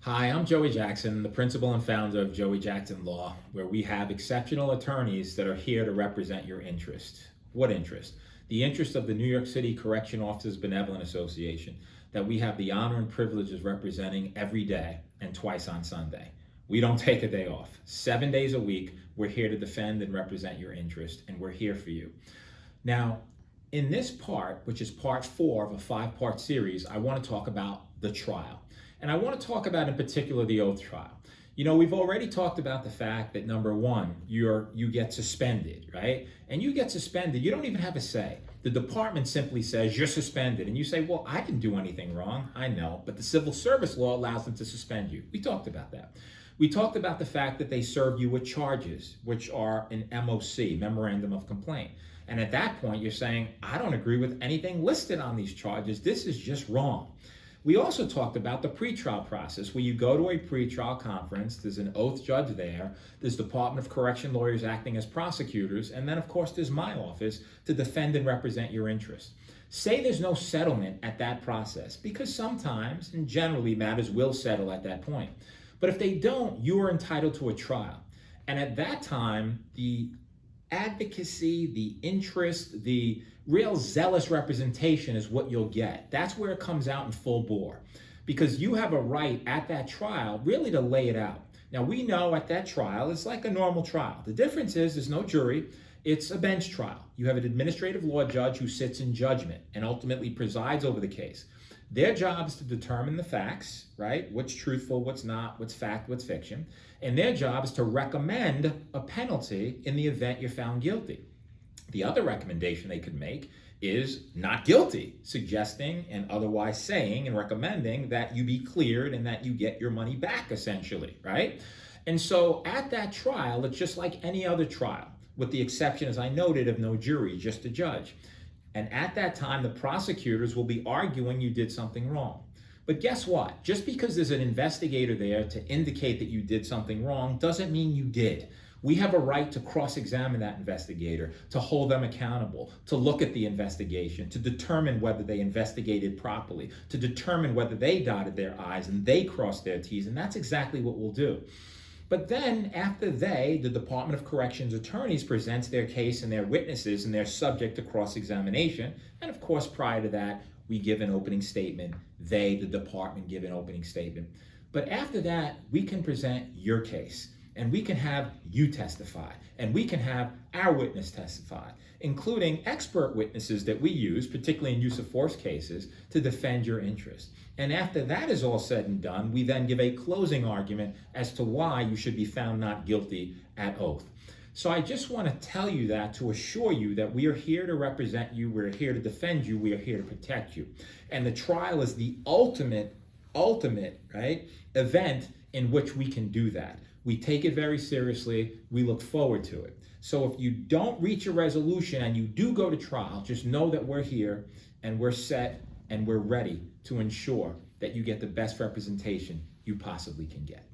Hi, I'm Joey Jackson, the principal and founder of Joey Jackson Law, where we have exceptional attorneys that are here to represent your interest. What interest? The interest of the New York City Correction Officers Benevolent Association, that we have the honor and privilege of representing every day and twice on Sunday. We don't take a day off. 7 days a week, we're here to defend and represent your interest, and we're here for you. Now, in this part, which is part 4 of a 5-part series, I want to talk about the trial. And I want to talk about in particular the oath trial. You know, we've already talked about the fact that number one, you get suspended, right? And you get suspended, you don't even have a say. The department simply says you're suspended. And you say, well, I didn't do anything wrong. I know, but the civil service law allows them to suspend you. We talked about that. We talked about the fact that they serve you with charges, which are an MOC, Memorandum of Complaint. And at that point, you're saying, I don't agree with anything listed on these charges. This is just wrong. We also talked about the pretrial process, where you go to a pretrial conference, there's an oath judge there, there's Department of Correction lawyers acting as prosecutors, and then of course there's my office to defend and represent your interests. Say there's no settlement at that process, because sometimes and generally matters will settle at that point. But if they don't, you are entitled to a trial. And at that time, the advocacy, the interest, the real zealous representation is what you'll get. That's where it comes out in full bore, because you have a right at that trial really to lay it out. Now, we know at that trial, it's like a normal trial. The difference is there's no jury. It's a bench trial. You have an administrative law judge who sits in judgment and ultimately presides over the case. Their job is to determine the facts, right? What's truthful, what's not, what's fact, what's fiction. And their job is to recommend a penalty in the event you're found guilty. The other recommendation they could make is not guilty, suggesting and otherwise saying and recommending that you be cleared and that you get your money back, essentially, right? And so at that trial, it's just like any other trial, with the exception, as I noted, of no jury, just a judge. And at that time, the prosecutors will be arguing you did something wrong. But guess what? Just because there's an investigator there to indicate that you did something wrong doesn't mean you did. We have a right to cross-examine that investigator, to hold them accountable, to look at the investigation, to determine whether they investigated properly, to determine whether they dotted their I's and they crossed their T's, and that's exactly what we'll do. But then after the Department of Corrections attorneys presents their case and their witnesses, and they're subject to cross-examination, and of course prior to that, we give an opening statement. The department, give an opening statement. But after that, we can present your case. And we can have you testify, and we can have our witness testify, including expert witnesses that we use, particularly in use of force cases, to defend your interest. And after that is all said and done, we then give a closing argument as to why you should be found not guilty at oath. So I just want to tell you that to assure you that we are here to represent you, we're here to defend you, we are here to protect you. And the trial is the ultimate, right, event in which we can do that. We take it very seriously. We look forward to it. So if you don't reach a resolution and you do go to trial, just know that we're here and we're set and we're ready to ensure that you get the best representation you possibly can get.